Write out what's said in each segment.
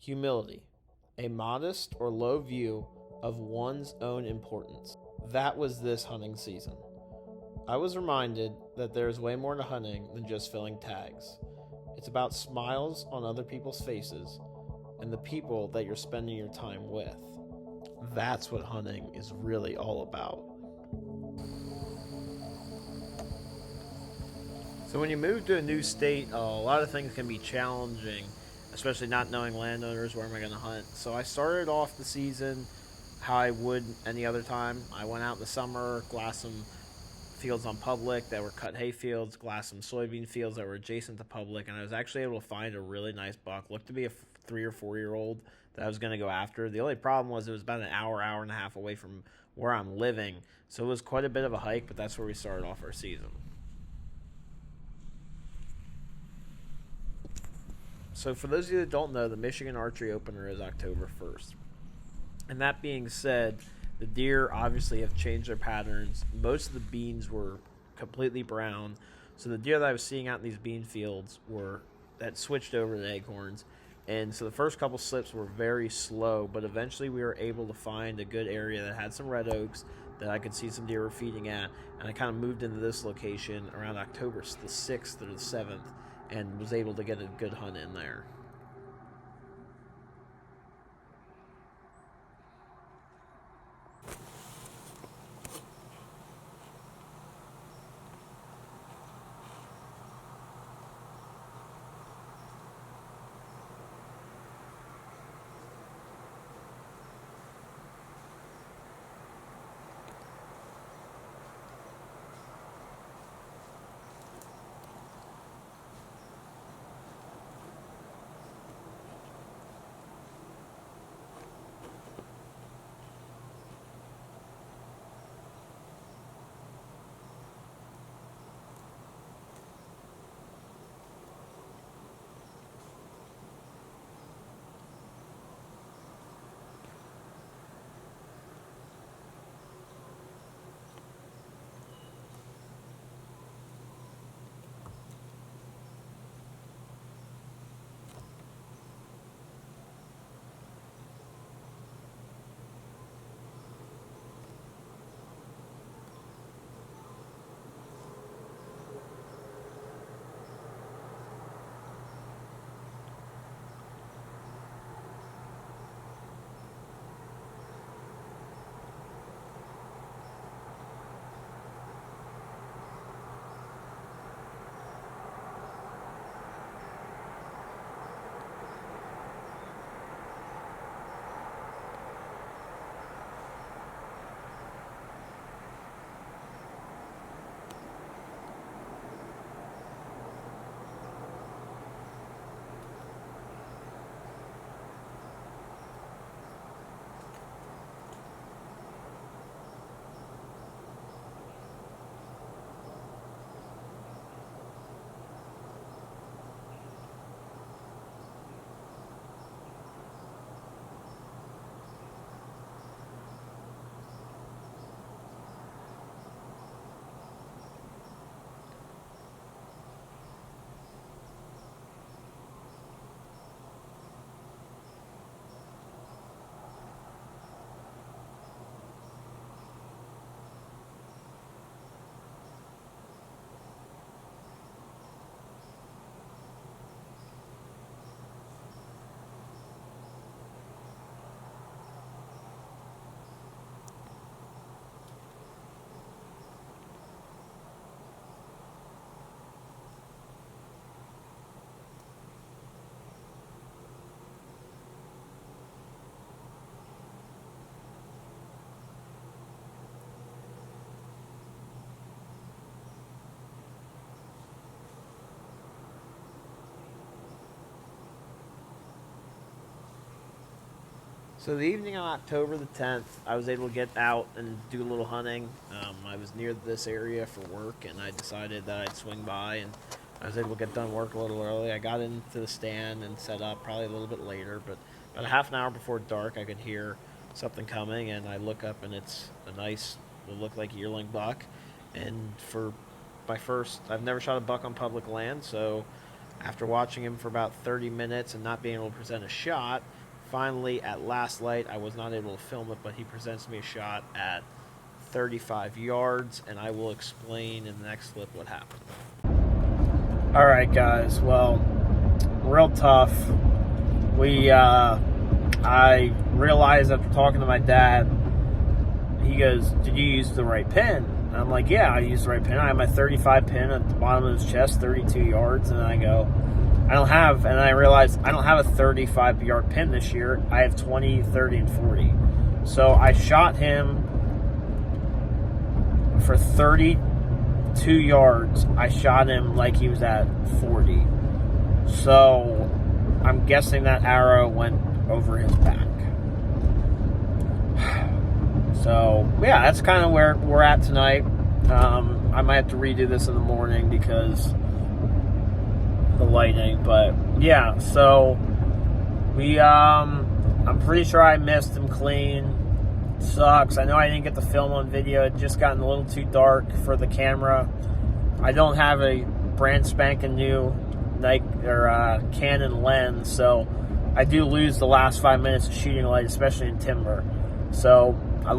Humility, a modest or low view of one's own importance. That was this hunting season. I was reminded that there is way more to hunting than just filling tags. It's about smiles on other people's faces and the people that you're spending your time with. That's what hunting is really all about. So when you move to a new state, a lot of things can be challenging, especially not knowing landowners. Where am I going to hunt? So I started off the season how I would any other time. I went out in the summer, glassed some fields on public that were cut hay fields, glassed some soybean fields that were adjacent to public, and I was actually able to find a really nice buck. Looked to be a 3 or 4 year old that I was going to go after. The only problem was it was about an hour and a half away from where I'm living, so it was quite a bit of a hike, but that's where we started off our season. So for those of you that don't know, the Michigan Archery Opener is October 1st. And that being said, the deer obviously have changed their patterns. Most of the beans were completely brown. So the deer that I was seeing out in these bean fields were that switched over to acorns. And so the first couple slips were very slow, but eventually we were able to find a good area that had some red oaks that I could see some deer were feeding at. And I kind of moved into this location around October the 6th or the 7th and was able to get a good hunt in there. So the evening on October the 10th, I was able to get out and do a little hunting. I was near this area for work, and I decided that I'd swing by, and I was able to get done work a little early. I got into the stand and set up probably a little bit later, but about a half an hour before dark, I could hear something coming, and I look up, and it's a nice, will look like yearling buck. And for my first, I've never shot a buck on public land, so After watching him for about 30 minutes and not being able to present a shot, finally at last light, I was not able to film it, but he presents me a shot at 35 yards, and I will explain in the next clip what happened. All right, guys. Well, real tough. I realized after talking to my dad, he goes, "Did you use the right pin?" And I'm like, "Yeah, I used the right pin. I have my 35 pin at the bottom of his chest, 32 yards." And I go, and I realized I don't have a 35-yard pin this year. I have 20, 30, and 40. So I shot him for 32 yards. I shot him like he was at 40. So I'm guessing that arrow went over his back. So yeah, that's kind of where we're at tonight. I might have to redo this in the morning because of the lighting, but yeah, so I'm pretty sure I missed him clean. Sucks. I know I didn't get the film on video. It just gotten a little too dark for the camera. I don't have a brand spanking new Canon lens, so I do lose the last 5 minutes of shooting light, especially in timber. So I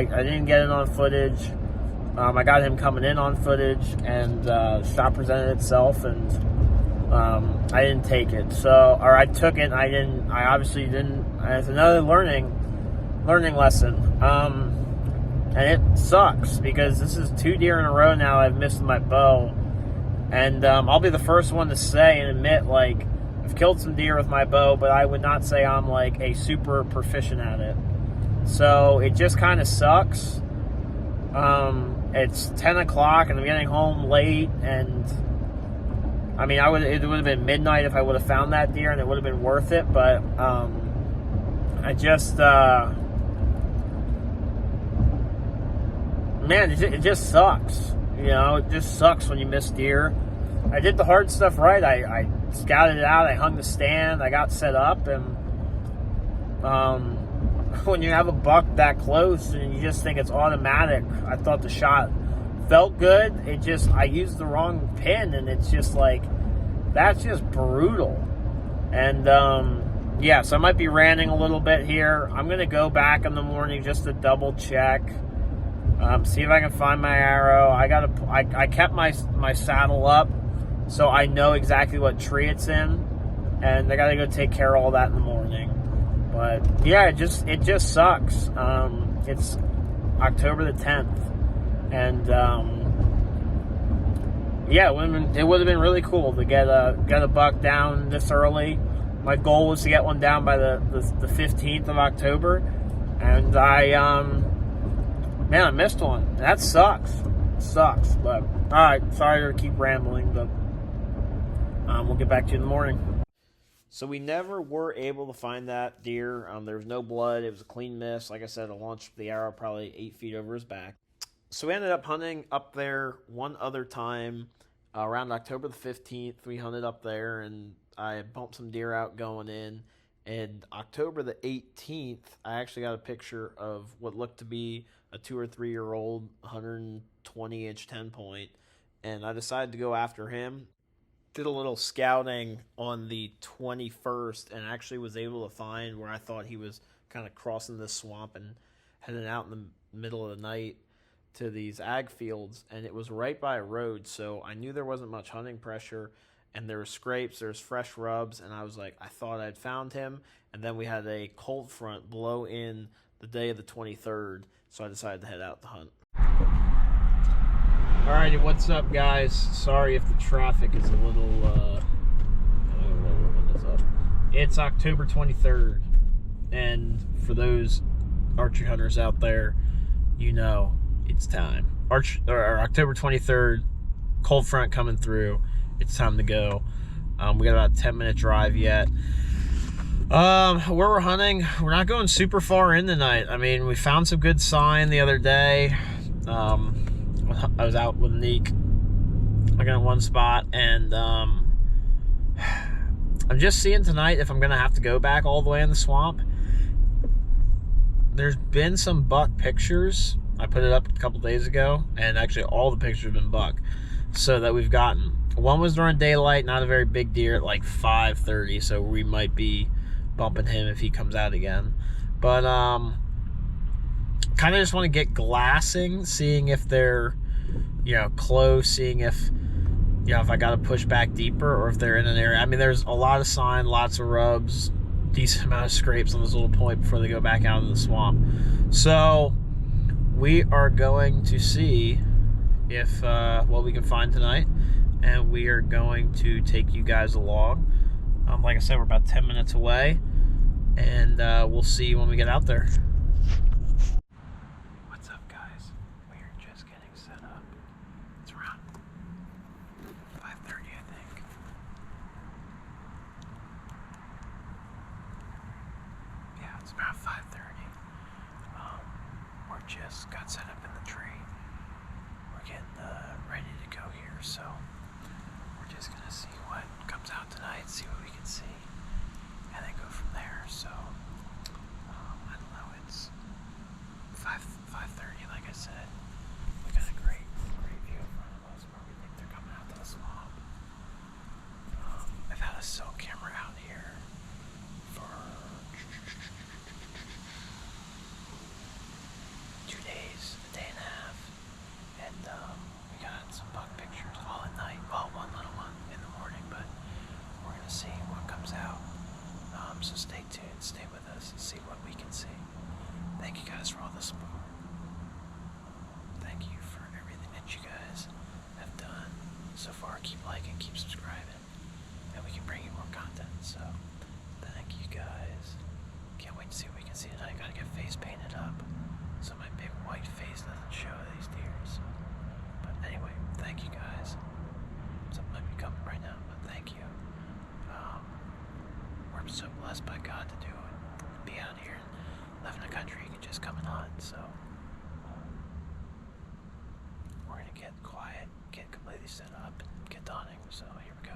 didn't get it on footage. I got him coming in on footage, and the shot presented itself, and I didn't take it. Or I took it, and I obviously didn't. It's another learning lesson. And it sucks because this is 2 deer in a row now I've missed my bow. And I'll be the first one to say and admit, like, I've killed some deer with my bow, but I would not say I'm, like, a super proficient at it. So it just kind of sucks. It's 10 o'clock, and I'm getting home late, and, I mean, it would have been midnight if I would have found that deer, and it would have been worth it, but I just, man, it just sucks. You know, it just sucks when you miss deer. I did the hard stuff right. I scouted it out. I hung the stand. I got set up. And when you have a buck that close and you just think it's automatic, I thought the shot felt good. I used the wrong pin, and it's just like, that's just brutal. And, yeah, so I might be ranting a little bit here. I'm going to go back in the morning just to double check. See if I can find my arrow. I kept my saddle up, so I know exactly what tree it's in, and I gotta go take care of all that in the morning. But yeah, it just sucks. It's October the 10th, and yeah, it would have been really cool to get a buck down this early. My goal was to get one down by the 15th of October, and man, I missed one. That sucks. It sucks. But, alright, sorry to keep rambling, but we'll get back to you in the morning. So we never were able to find that deer. There was no blood. It was a clean miss. Like I said, I launched the arrow probably 8 feet over his back. So we ended up hunting up there one other time. Around October the 15th, we hunted up there, and I bumped some deer out going in. And October the 18th, I actually got a picture of what looked to be a 2 or 3 year old 120-inch 10-point, and I decided to go after him. Did a little scouting on the 21st, and actually was able to find where I thought he was kind of crossing the swamp and heading out in the middle of the night to these ag fields, and it was right by a road, so I knew there wasn't much hunting pressure, and there were scrapes, there's fresh rubs, and I was like, I thought I'd found him. And then we had a cold front blow in the day of the 23rd, so I decided to head out to hunt. Alrighty, what's up, guys? Sorry if the traffic is a little, I don't know when it's up. It's October 23rd, and for those archery hunters out there, you know it's time. October 23rd, cold front coming through. It's time to go. We got about a 10-minute drive yet. Where we're hunting, we're not going super far in the night. I mean, we found some good sign the other day. I was out with Neek looking at one spot, and I'm just seeing tonight if I'm gonna have to go back all the way in the swamp. There's been some buck pictures. I put it up a couple days ago, and actually all the pictures have been buck, so that we've gotten. One was during daylight, not a very big deer, at like 5:30, so we might be bumping him if he comes out again. But kind of just want to get glassing, seeing if they're, close, seeing if, if I got to push back deeper or if they're in an area. I mean, there's a lot of sign, lots of rubs, decent amount of scrapes on this little point before they go back out in the swamp. So we are going to see if what we can find tonight, and we are going to take you guys along. Like I said, we're about 10 minutes away, and we'll see you when we get out there. What's up, guys? We are just getting set up. It's around 5:30, I think. Yeah, it's about 5:30. We're just got set up in the tree. We're getting ready to go here, so we're just gonna see what comes out tonight, see what we can see, and then go from there. So I don't know, it's 5:30, like I said. We got a great view in front of us where we think they're coming out to the swamp. I've had a cell camera out here for 2 days, a day and a half, and we got some buck pictures all at night. Well, one little one in the morning, but we're gonna see what comes out. So stay tuned, stay with us, and see what we can see. Thank you guys for all the support. Thank you for everything that you guys have done so far. Keep liking, keep subscribing, and we can bring you more content. So thank you guys. Can't wait to see what we can see tonight. Gotta get face painted up so my big white face doesn't show these deer. So, but anyway, thank you guys. Something might be coming right now, but thank you. We're so blessed by God to do it. Be out here and live in a country you can just come and hunt. So we're gonna get quiet, get completely set up, and get dawning. So here we go.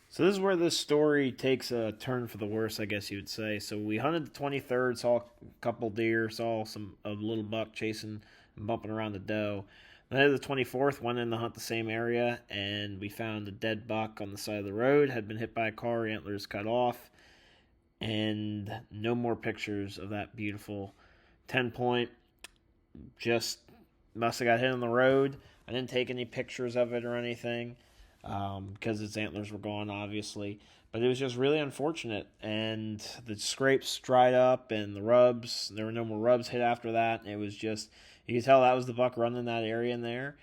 So this is where this story takes a turn for the worse, I guess you would say. So we hunted the 23rd, saw a couple deer, saw a little buck chasing and bumping around the doe. Then the 24th, went in to hunt the same area, and we found a dead buck on the side of the road, had been hit by a car, antlers cut off, and no more pictures of that beautiful 10-point. Just must have got hit on the road. I didn't take any pictures of it or anything. Because its antlers were gone, obviously. But it was just really unfortunate. And the scrapes dried up and the rubs, there were no more rubs hit after that. It was just, you could tell that was the buck running that area in there.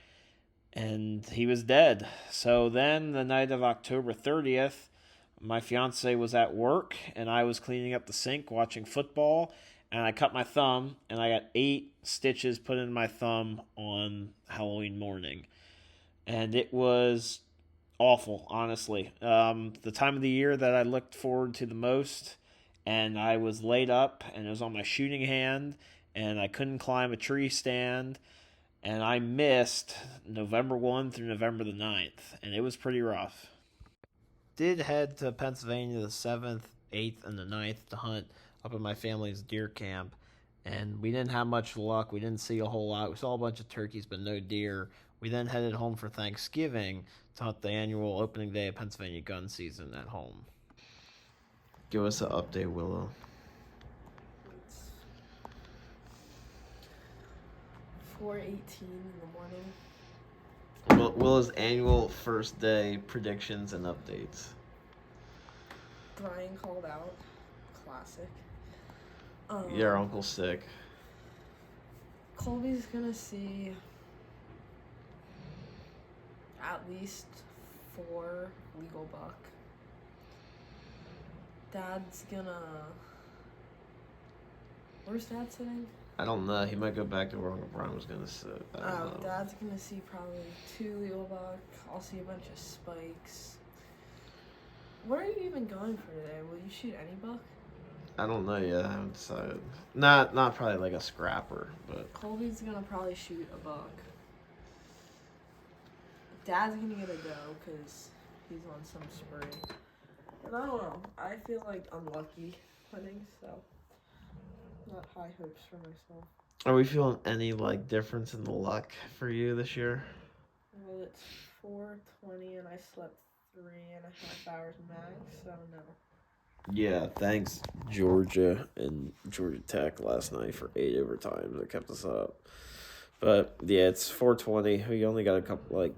And he was dead. So then the night of October 30th, my fiance was at work and I was cleaning up the sink watching football. And I cut my thumb and I got 8 stitches put in my thumb on Halloween morning. And it was awful, honestly. The time of the year that I looked forward to the most, and I was laid up, and it was on my shooting hand, and I couldn't climb a tree stand, and I missed November 1 through November the 9th, and it was pretty rough. Did head to Pennsylvania the 7th, 8th and the 9th to hunt up at my family's deer camp. And we didn't have much luck. We didn't see a whole lot. We saw a bunch of turkeys, but no deer. We then headed home for Thanksgiving to hunt the annual opening day of Pennsylvania gun season at home. Give us an update, Willow. It's 4:18 in the morning. Willow's annual first day predictions and updates. Brian called out. Classic. Your uncle's sick. Colby's gonna see at least 4 legal buck. Dad's gonna... Where's Dad sitting? I don't know. He might go back to where Uncle Brian was gonna sit. I don't know. Dad's gonna see probably 2 legal buck. I'll see a bunch of spikes. Where are you even going for today? Will you shoot any buck? I don't know yet. I haven't decided. Not probably like a scrapper, but Colby's gonna probably shoot a buck. Dad's gonna get a go because he's on some spree. And I don't know. I feel like unlucky hunting, so not high hopes for myself. are we feeling any like difference in the luck for you this year? Well, it's 4:20 and I slept 3.5 hours max, so no. Yeah, thanks Georgia and Georgia Tech last night for 8 overtimes that kept us up. But yeah, it's 4:20. We only got a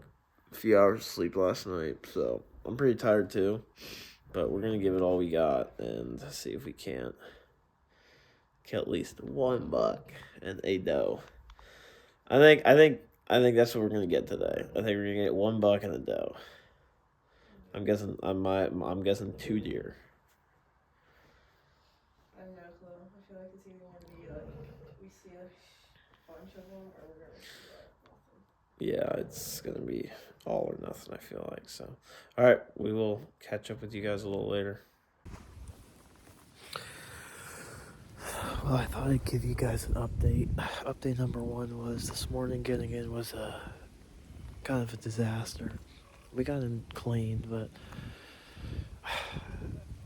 few hours of sleep last night, so I'm pretty tired too. But we're gonna give it all we got and see if we can't kill at least 1 buck and a doe. I think that's what we're gonna get today. I think we're gonna get 1 buck and a doe. I'm guessing 2 deer. I have no clue. I feel like it's either going to be we see a bunch of them or we're going to see nothing. Yeah, it's going to be all or nothing, I feel like. So, all right, we will catch up with you guys a little later. Well, I thought I'd give you guys an update. Update number 1 was this morning getting in was kind of a disaster. We got him cleaned, but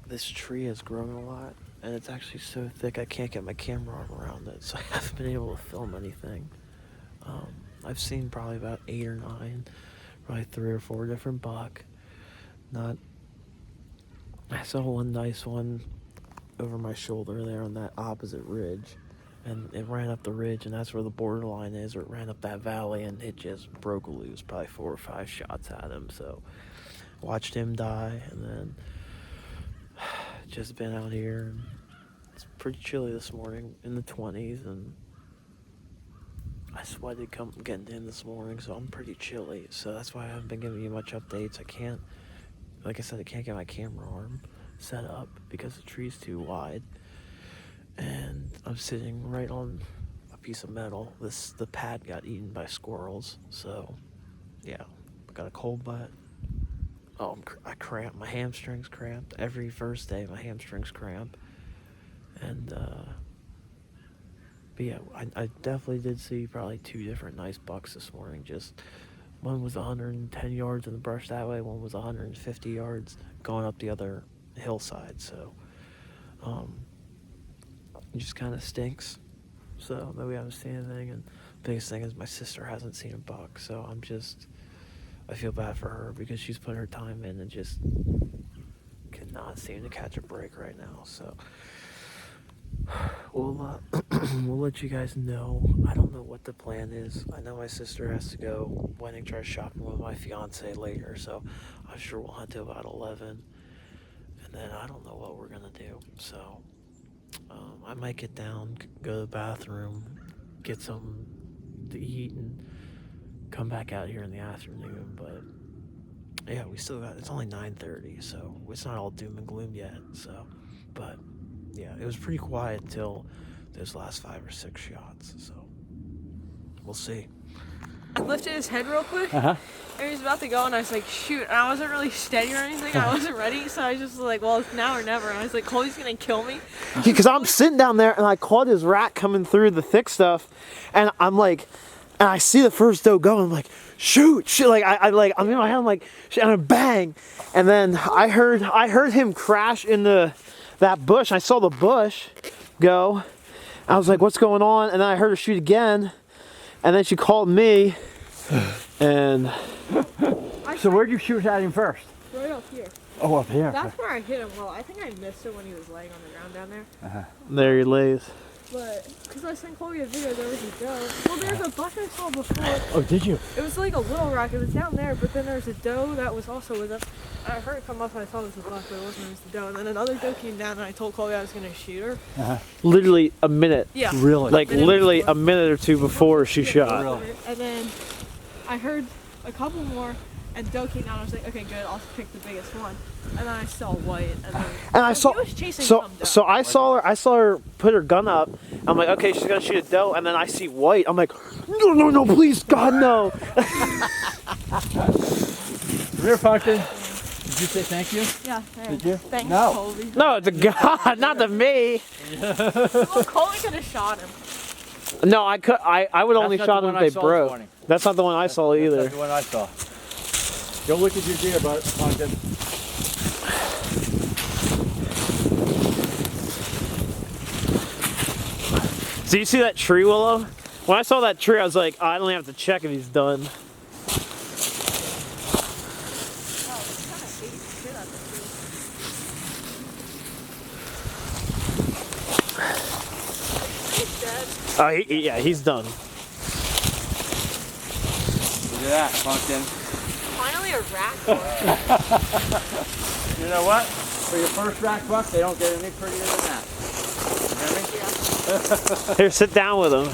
this tree has grown a lot, and it's actually so thick I can't get my camera arm around it, so I haven't been able to film anything. I've seen probably about 8 or 9, probably 3 or 4 different buck. I saw one nice one over my shoulder there on that opposite ridge, and it ran up the ridge, and that's where the borderline is, or it ran up that valley, and it just broke loose, probably 4 or 5 shots at him. So watched him die, and then just been out here, and it's pretty chilly this morning, in the 20s, and I sweated getting in this morning, so I'm pretty chilly. So that's why I haven't been giving you much updates. I can't get my camera arm set up because the tree's too wide, and I'm sitting right on a piece of metal. The pad got eaten by squirrels, so yeah, I got a cold butt. I cramp. My hamstrings cramped every first day. My hamstrings cramp, and but yeah, I definitely did see probably 2 different nice bucks this morning. Just one was 110 yards in the brush that way. One was 150 yards going up the other hillside. So it just kind of stinks. So that we haven't seen anything, and biggest thing is my sister hasn't seen a buck. So I feel bad for her because she's put her time in and just cannot seem to catch a break right now. So we'll let you guys know. I don't know what the plan is. I know my sister has to go wedding dress shopping with my fiance later, so I'm sure we'll hunt till about 11, and then I don't know what we're gonna do. So I might get down, go to the bathroom, get something to eat, and come back out here in the afternoon. But yeah, it's only 9:30, so it's not all doom and gloom yet. So, but yeah, it was pretty quiet until those last 5 or 6 shots. So we'll see. I lifted his head real quick, Uh-huh. and he was about to go, and I was like, shoot. And I wasn't really steady or anything. I wasn't ready, so I was just like, well, it's now or never. And I was like, Colby's going to kill me. Because I'm sitting down there, and I caught his rat coming through the thick stuff, and I'm like, and I see the first doe go, and I'm like, shoot, like I'm in my head, I'm like, and a bang, and then I heard him crash in the that bush. I saw the bush go. I was like, what's going on? And then I heard her shoot again. And then she called me. And So where'd you shoot at him first? Right up here. Oh, up here. That's where I hit him. Well, I think I missed him when he was laying on the ground down there. there he lays. But, because I sent Chloe a video, there was a doe. Well, there's a buck I saw before. Oh, did you? It was like a little rack. It was down there, but then there's a doe that was also with him. I heard it come up and I thought it was a buck, but it wasn't. It was the doe. And then another doe came down and I told Chloe I was going to shoot her. Literally a minute. Yeah. Really? Like literally a minute or two before she shot. Really? And then I heard a couple more, and doe came down. I was like, okay, good. I'll pick the biggest one. And then I saw white, and then And I saw he was chasing so some doe. so I saw her put her gun up. I'm like, okay, she's gonna shoot a doe, and then I see white. I'm like, no, please, God, no. Rear function. Did you say thank you? Yeah. Thanks. Did you? Thanks, No. Colby. No, to God, not to me. Well, Colby could have shot him. No, I would only That's shot not the them one I if they saw this broke. morning. That's not the one I saw either. That's the one I saw. Go look at your deer, bud. Function. So you see that tree, Willow? When I saw that tree, I was like, oh, I don't even have to check if he's done. Oh, yeah, he's done. Look at that, Function. Finally a rack buck. You know what? For your first rack buck, they don't get any prettier than that. You hear me? Here, sit down with him.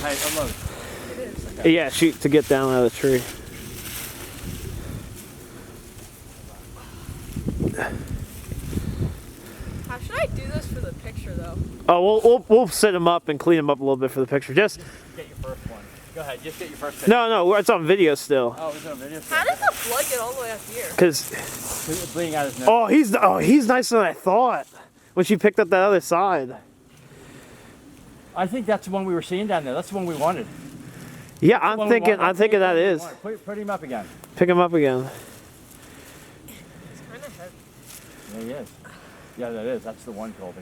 Hey, unload. Yeah, shoot to get down out of the tree. How should I do this for the picture, though? Oh, we'll sit him up and clean him up a little bit for the picture. Just Get your first one. Go ahead, just get your first picture. no, it's on video still. Oh, it's on video. How does the blood get all the way up here? Cause It's bleeding out his nose. he's nicer than I thought. When she picked up that other side. I think that's the one we were seeing down there. That's the one we wanted. Yeah, The I'm one we thinking wanted. that is. Put him up again. Pick him up again. It's kind of heavy. There he is. Yeah, that is. That's the one, Colby.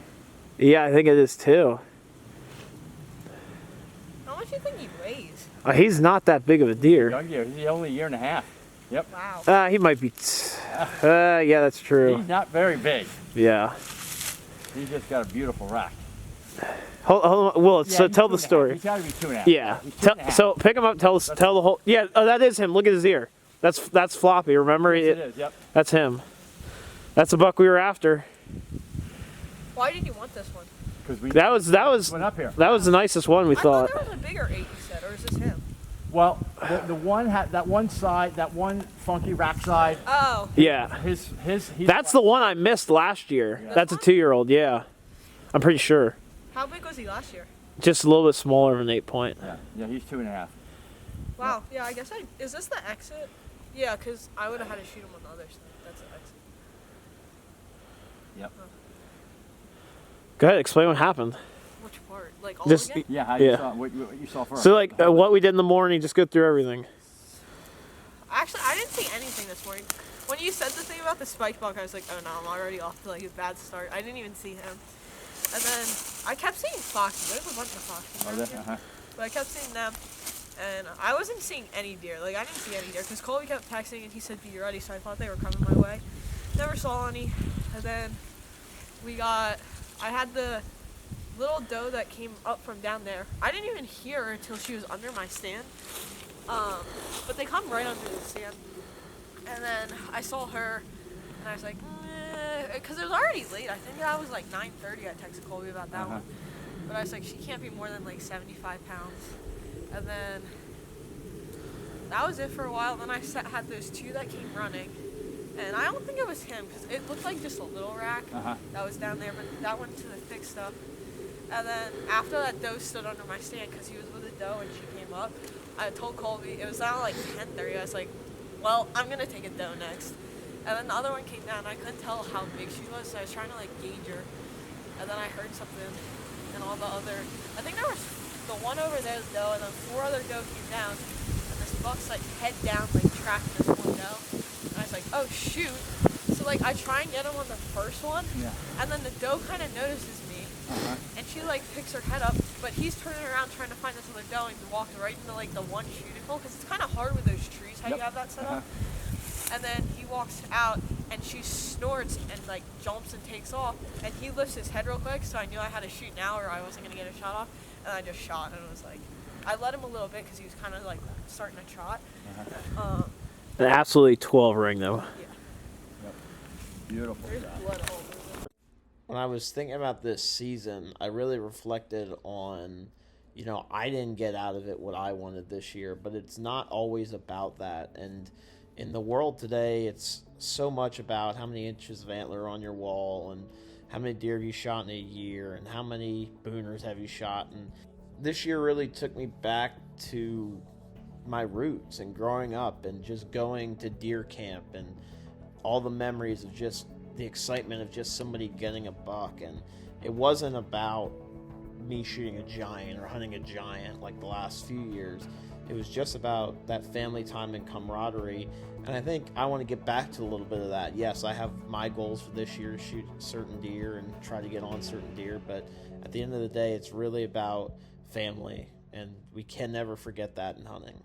Yeah, I think it is too. How much do you think he weighs? He's not that big of a deer. Young deer. He's only a year and a half. Yep. Wow. He might be. Yeah, that's true. He's not very big. Yeah. He's just got a beautiful rack. Hold on. Well, so he's tell 2.5. the story. He's got to be 2.5. Yeah. He's 2.5. So pick him up. Tell the whole. Yeah. Oh, that is him. Look at his ear. That's Floppy. Remember? Yes, it is. Yep. That's him. That's the buck we were after. Why did you want this one? Because we That was went up here. that was the nicest one we I thought. thought there was a bigger 8 you said, or is this him? Well, the one had that one side, that one funky rack side. Oh. Yeah. He's That's the one I missed last year. Yeah. That's a 2-year-old. Yeah. I'm pretty sure. How big was he last year? Just a little bit smaller of an 8-point. Yeah, he's 2.5. Wow. Yeah, I guess is this the exit? Yeah, because I would have had to shoot him on the other side. That's the exit. Yep. Go ahead. Explain what happened. Which part? Like all Just- again? Yeah, how Yeah. you saw what you saw first. So like what we did in the morning. Just go through everything. Actually, I didn't see anything this morning. When you said the thing about the spike buck, I was like, oh no, I'm already off to like a bad start. I didn't even see him. And then I kept seeing foxes. There's a bunch of foxes. Oh, around there- here. But I kept seeing them. And I wasn't seeing any deer. Like, I didn't see any deer. Because Colby kept texting and he said, be ready. So I thought they were coming my way. Never saw any. And then I had the little doe that came up from down there. I didn't even hear her until she was under my stand. But they come right under the stand. And then I saw her, and I was like, because it was already late. I think that was like 9:30. I texted Colby about that one. But I was like, she can't be more than like 75 pounds. And then that was it for a while. Then I had those two that came running. And I don't think it was him, because it looked like just a little rack that was down there. But that went to the thick stuff. And then after that doe stood under my stand, because he was with a doe and she came up, I told Colby, it was now like 10:30. I was like, well, I'm going to take a doe next. And then the other one came down. I couldn't tell how big she was, so I was trying to like gauge her. And then I heard something, and all the other, I think there was the one over there, doe, and then 4 other doe came down. And this buck's like head down, like tracking this one doe. And I was like, oh shoot. So So like I try and get him on the first one, Yeah. and then the doe kind of notices me, and she like picks her head up, but he's turning around trying to find this other doe and walks right into like the one shooting hole because it's kind of hard with those trees how you have that set up. And then he walks out, and she snorts and like jumps and takes off, and he lifts his head real quick, so I knew I had to shoot now or I wasn't gonna get a shot off, and I just shot, and it was like I let him a little bit because he was kind of like starting to trot. An absolutely 12 ring though. Beautiful. There's shot. blood all over him. When I was thinking about this season, I really reflected on, you know, I didn't get out of it what I wanted this year, but it's not always about that. And in the world today, it's so much about how many inches of antler are on your wall and how many deer have you shot in a year and how many booners have you shot. And this year really took me back to my roots and growing up and just going to deer camp and all the memories of just the excitement of just somebody getting a buck. And it wasn't about me shooting a giant or hunting a giant like the last few years. It was just about that family time and camaraderie. And I think I want to get back to a little bit of that. Yes, I have my goals for this year to shoot certain deer and try to get on certain deer, but at the end of the day, it's really about family, and we can never forget that in hunting.